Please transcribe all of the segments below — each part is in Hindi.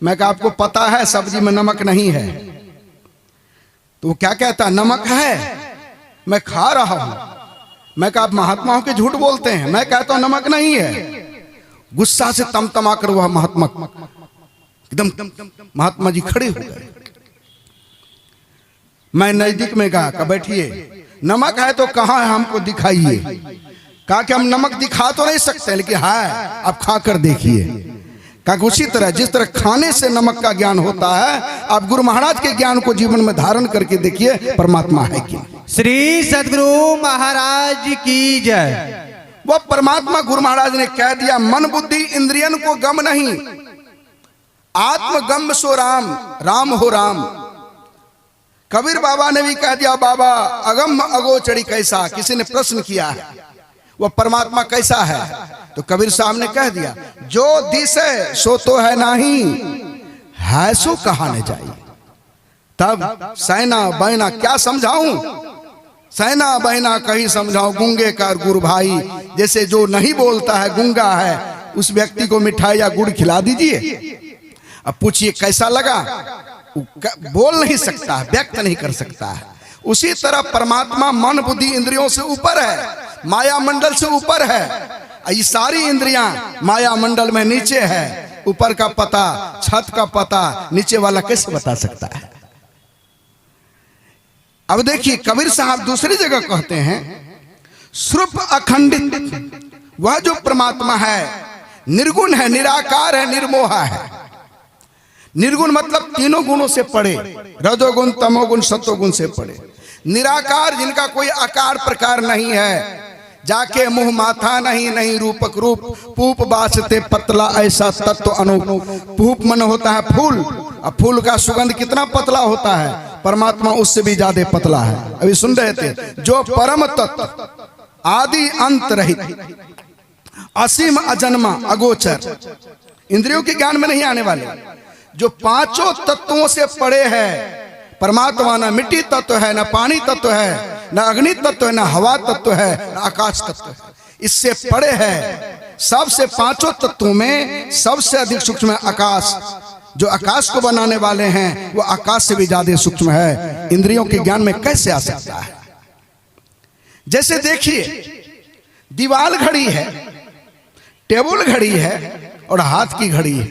मैं कहा आपको पता है सब्जी में नमक नहीं है? तो वो क्या कहता, नमक है, मैं खा रहा हूं। मैं कहा आप महात्माओं के झूठ बोलते हैं, मैं कहता हूं नमक नहीं है। गुस्सा से तमतमा कर वह महात्मा एकदम महात्मा जी खड़े हो गए। मैं नजदीक में कहा बैठिए, नमक है तो कहां है, हमको दिखाइए। कहा कि हम नमक दिखा तो नहीं सकते, लेकिन है, आप खा कर देखिए। कहा उसी तरह जिस तरह खाने से नमक का ज्ञान होता है, आप गुरु महाराज के ज्ञान को जीवन में धारण करके देखिए, परमात्मा है कि श्री सद्गुरु महाराज की जय। वो परमात्मा गुरु महाराज ने कह दिया, मन बुद्धि इंद्रियन को गम नहीं, आत्मगम सो राम, राम हो राम। कबीर बाबा ने भी कह दिया, बाबा अगम अगोचरी कैसा, किसी ने प्रश्न किया है वह परमात्मा कैसा है, तो कबीर साहब ने कह दिया, जो दिसे सो तो है नहीं, है सो कहा न जाए। तब सैना बहना क्या समझाऊं, सैना बहना कहीं समझाऊं, गूंगे का गुरु भाई। जैसे जो नहीं बोलता है, गूंगा है, उस व्यक्ति को मिठाई या गुड़ खिला दीजिए, अब पूछिए कैसा लगा, बोल नहीं सकता, व्यक्त नहीं कर सकता है। उसी तरह परमात्मा मन बुद्धि इंद्रियों से ऊपर है, माया मंडल से ऊपर है। ये सारी इंद्रियां माया मंडल में नीचे है, ऊपर का पता, छत का पता, नीचे वाला कैसे बता सकता है। अब देखिए कबीर साहब दूसरी जगह कहते हैं, स्वरूप अखंडित वह जो परमात्मा है निर्गुण है, निराकार है, निर्मोह है। निर्गुण मतलब तीनों गुणों से पड़े, रजोगुण तमोगुण सत्वगुण से पड़े। निराकार जिनका कोई आकार प्रकार नहीं है, जाके मुंह माथा नहीं, नहीं रूपक रूप, पूप बासते पतला ऐसा तत्व अनूप। पूप मन होता है फूल, अब फूल का सुगंध कितना पतला होता है, परमात्मा उससे भी ज्यादा पतला है। अभी सुन रहे थे, जो परम तत्व आदि अंत रहित, असीम अजन्मा अगोचर, इंद्रियों के ज्ञान में नहीं आने वाले, जो पांचों तत्वों से पड़े है परमात्मा, न मिट्टी तत्व है, न पानी तत्व है, न अग्नि तत्व है, न हवा तत्व है, न आकाश तत्व है, इससे पड़े है। सबसे पांचों तत्वों में सबसे अधिक सूक्ष्म है आकाश। जो आकाश को बनाने वाले हैं वो आकाश से भी ज्यादा सूक्ष्म है। इंद्रियों के ज्ञान में कैसे आ सकता है? जैसे देखिए दीवाल घड़ी है, टेबल घड़ी है और हाथ की घड़ी है,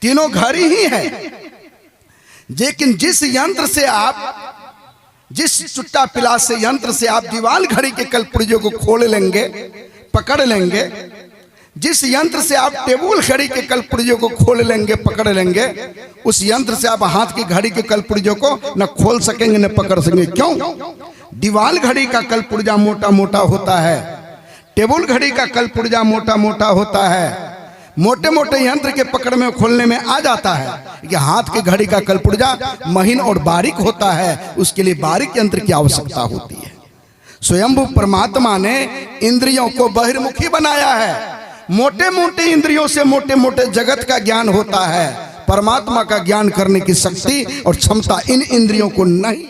तीनों घड़ी ही है। लेकिन जिस यंत्र से आप, जिस चुट्टा पिलास से यंत्र से आप दीवाल घड़ी के कलपुर्जों को खोल लेंगे, पकड़ लेंगे, जिस यंत्र से आप टेबल घड़ी के कलपुर्जों को खोल लेंगे, पकड़ लेंगे, उस यंत्र से आप हाथ की घड़ी के कलपुर्जों को न खोल सकेंगे न पकड़ सकेंगे। क्यों? दीवाल घड़ी का कलपुर्जा मोटा मोटा होता है, टेबल घड़ी का कलपुर्जा मोटा मोटा होता है। मोटे मोटे यंत्र के पकड़ में खोलने में आ जाता है कि हाथ के घड़ी का कलपुर्जा महीन और बारीक होता है, उसके लिए बारीक यंत्र की आवश्यकता होती है। स्वयंभू परमात्मा ने इंद्रियों को बहिर्मुखी बनाया है। मोटे मोटे इंद्रियों से मोटे मोटे जगत का ज्ञान होता है, परमात्मा का ज्ञान करने की शक्ति और क्षमता इन इंद्रियों को नहीं।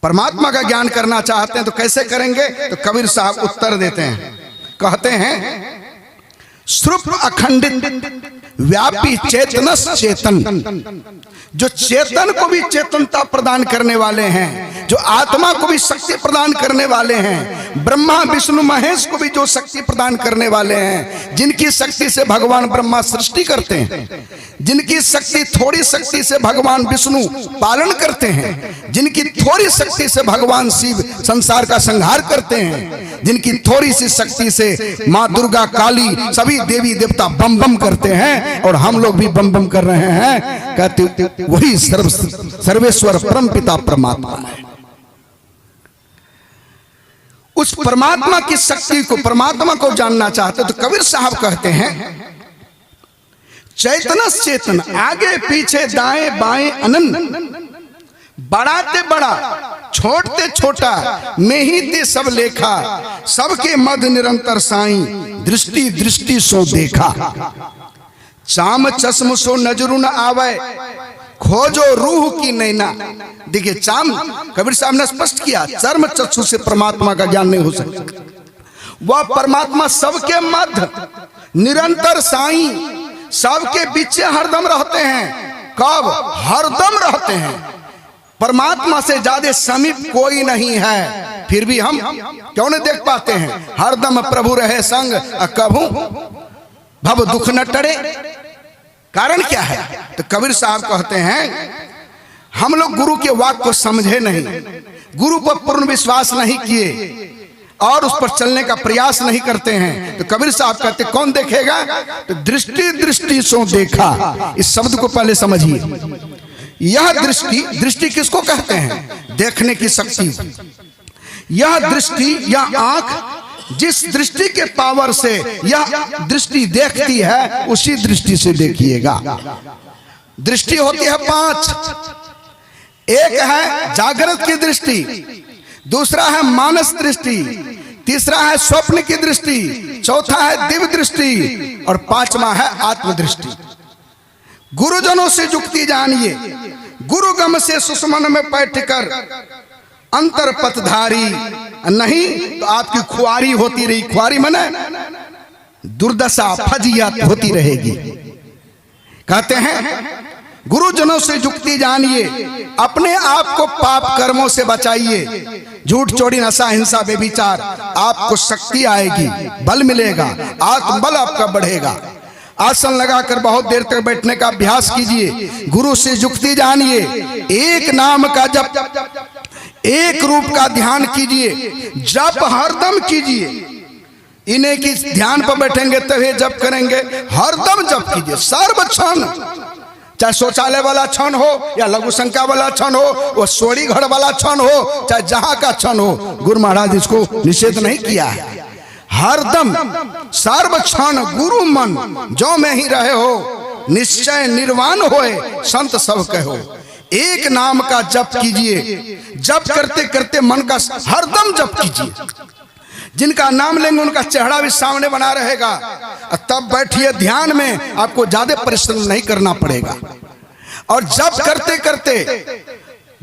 परमात्मा का ज्ञान करना चाहते हैं तो कैसे करेंगे? तो कबीर साहब उत्तर देते हैं, कहते हैं स्वरूप अखंडित व्यापी चेतनस चेतन, जो चेतन को भी चेतनता प्रदान करने वाले हैं, जो आत्मा को भी शक्ति प्रदान करने वाले हैं, ब्रह्मा विष्णु महेश को भी जो शक्ति प्रदान करने वाले हैं, जिनकी शक्ति से भगवान ब्रह्मा सृष्टि करते हैं, जिनकी शक्ति थोड़ी शक्ति से भगवान विष्णु पालन करते हैं, जिनकी थोड़ी शक्ति से भगवान शिव संसार का संहार करते हैं, जिनकी थोड़ी सी शक्ति से माँ दुर्गा काली सभी देवी देवता बम बम करते हैं, और हम लोग भी बम बम कर रहे हैं। कहते वही सर्वेश्वर परम पिता परमात्मा है। उस परमात्मा की शक्ति को, परमात्मा को जानना चाहते तो कबीर साहब कहते हैं चैतनस चेतन, आगे पीछे दाएं बाएं अनंत, बढ़ाते बड़ा छोड़ते छोटा, में ही ते सब लेखा, सबके मध्य निरंतर साईं, दृष्टि दृष्टि सो देखा। चाम चश्म सो नजरू न आवे, खोजो रूह की नैना। देखिए चाम, कबीर साहब ने स्पष्ट किया, चर्म चक्षु से परमात्मा का ज्ञान नहीं हो सकता। वह परमात्मा सबके मध्य निरंतर साईं, सबके बीच हरदम रहते हैं। कब? हरदम रहते हैं। परमात्मा से ज्यादा समीप कोई नहीं है, फिर भी हम क्यों नहीं देख पाते हैं? हरदम प्रभु रहे संग कभू भव दुख न टरे। कारण क्या है? तो कबीर साहब कहते हैं हम लोग गुरु के वाक्य को समझे नहीं, गुरु पर पूर्ण विश्वास नहीं किए और उस पर चलने का प्रयास नहीं करते हैं। तो कबीर साहब कहते कौन देखेगा? तो दृष्टि दृष्टि सो देखा। इस शब्द को पहले समझिए। यह दृष्टि, दृष्टि किसको कहते हैं? देखने की शक्ति। यह दृष्टि या आंख जिस दृष्टि के पावर से यह दृष्टि देखती है उसी दृष्टि से देखिएगा। दृष्टि होती है 5। एक है जागृत की दृष्टि, दूसरा है मानस दृष्टि, तीसरा है स्वप्न की दृष्टि, चौथा है दिव्य दृष्टि और 5वां है आत्मदृष्टि। गुरुजनों से जुक्ति जानिए, गुरुगम से सुषमन में बैठकर अंतर पथधारी, नहीं तो आपकी खुआरी होती रही। खुआरी माने दुर्दशा, फजियत होती रहेगी। कहते हैं गुरुजनों से जुक्ति जानिए, अपने आप को पाप कर्मों से बचाइए। झूठ चोरी नशा हिंसा बेविचार, आपको शक्ति आएगी, बल मिलेगा, आत्मबल आपका बढ़ेगा। आसन लगाकर बहुत देर तक बैठने का अभ्यास कीजिए। गुरु से जुक्ति जानिए, एक नाम का जप, एक रूप का ध्यान कीजिए, जप हरदम कीजिए। इन्हें की ध्यान पर बैठेंगे तभी जप करेंगे, हरदम जप कीजिए सर्व क्षण। चाहे शौचालय वाला क्षण हो या लघु संख्या वाला क्षण हो, वो सोड़ी घर वाला क्षण हो, चाहे जहां का क्षण हो, गुरु महाराज इसको निषेध नहीं किया है। हरदम सर्व क्षण गुरु मन जो में ही रहे हो, निश्चय निर्वाण होए संत सब कहो। एक नाम का जप कीजिए, जप करते करते मन का हरदम जप कीजिए। जिनका नाम लेंगे उनका चेहरा भी सामने बना रहेगा। तब बैठिए ध्यान में, आपको ज्यादा परिश्रम नहीं करना पड़ेगा। और जप करते करते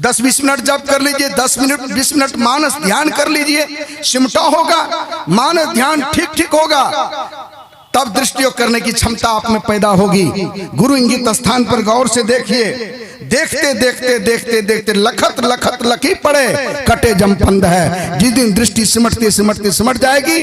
10-20 मिनट जप कर लीजिए, 10 मिनट 20 मिनट मानस ध्यान कर लीजिए। सिमटा होगा, मानस ध्यान ठीक ठीक होगा, तब दृष्टि करने की क्षमता आप में पैदा होगी। गुरु इंगित स्थान पर गौर से देखिए, देखते देखते देखते देखते लखत लखत लकी पड़े कटे जमफंद है। जिस दिन दृष्टि सिमटती सिमटती सिमट जाएगी,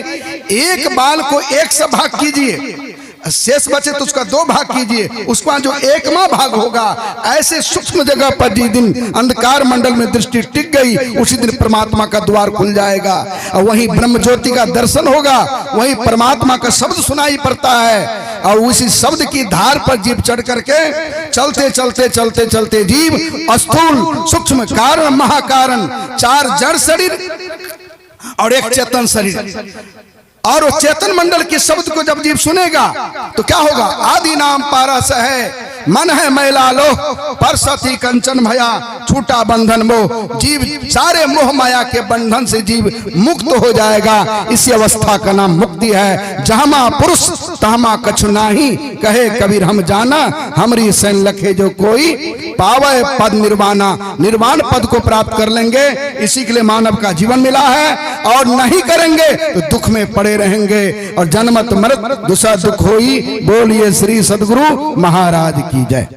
एक बाल को एक से भाग कीजिए, शेष बचे तो उसका 2 भाग कीजिए, उसका जो 1वां भाग होगा, ऐसे सूक्ष्म जगह पर जिस दिन अंधकार मंडल में दृष्टि टिक गई, उसी दिन परमात्मा का द्वार खुल जाएगा और वहीं ब्रह्म ज्योति का दर्शन होगा, वहीं परमात्मा का शब्द सुनाई पड़ता है। और उसी शब्द की धार पर जीव चढ़ करके चलते चलते चलते चलते जीव स्थूल सूक्ष्म कारण महाकारण 4 जड़ शरीर और एक चेतन शरीर, और वो चेतन मंडल के शब्द को जब जीव सुनेगा तो क्या होगा? आदि नाम पारस है, मन है मैला लो, परसती कंचन भया, छूटा बंधन मोह। जीव सारे मोह माया के बंधन से जीव मुक्त हो जाएगा। इसी अवस्था का नाम मुक्ति है। जहां पुरुष तहां कछु नाही, कहे कबीर हम जाना, हमरी सैन लखे जो कोई पावे पद निर्वाणा। निर्वाण पद को प्राप्त कर लेंगे, इसी के लिए मानव का जीवन मिला है। और नहीं करेंगे तो दुख में पड़े रहेंगे और जन्मत मरत दूसरा दुख होई। बोलिए श्री सद्गुरु महाराज की जय।